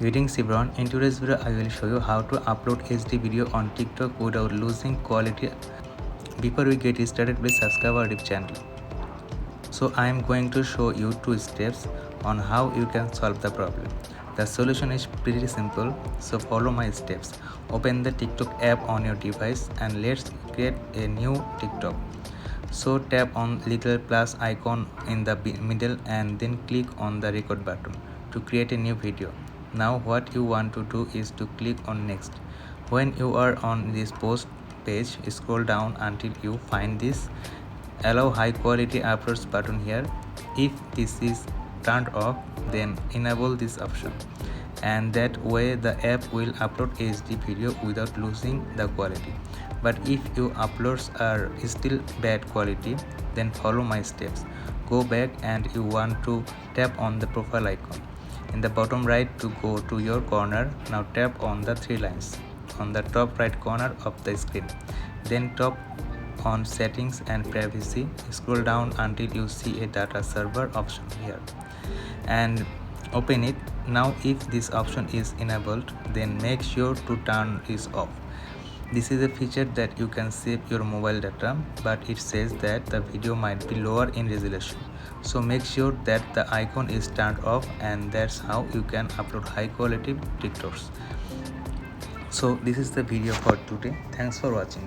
Greetings everyone, in today's video I will show you how to upload HD video on TikTok without losing quality. Before we get started, please subscribe our YouTube channel. So I am going to show you 2 steps on how you can solve the problem. The solution is pretty simple, so follow my steps. Open the TikTok app on your device and let's create a new TikTok. So tap on little plus icon in the middle and then click on the record button to create a new video. Now what you want to do is to click on next. When you are on this post page, scroll down until you find this allow high quality uploads button here. If this is turned off, then enable this option, and that way the app will upload HD video without losing the quality. But if your uploads are still bad quality, then follow my steps. Go back and you want to tap on the profile icon in the bottom right to go to your corner. Now tap on the 3 lines on the top right corner of the screen, then tap on settings and privacy. Scroll down until you see a data server option here and open it. Now if this option is enabled, then make sure to turn this off. This is a feature that you can save your mobile data, but it says that the video might be lower in resolution. So make sure that the icon is turned off, and that's how you can upload high quality TikToks. So this is the video for today. Thanks for watching.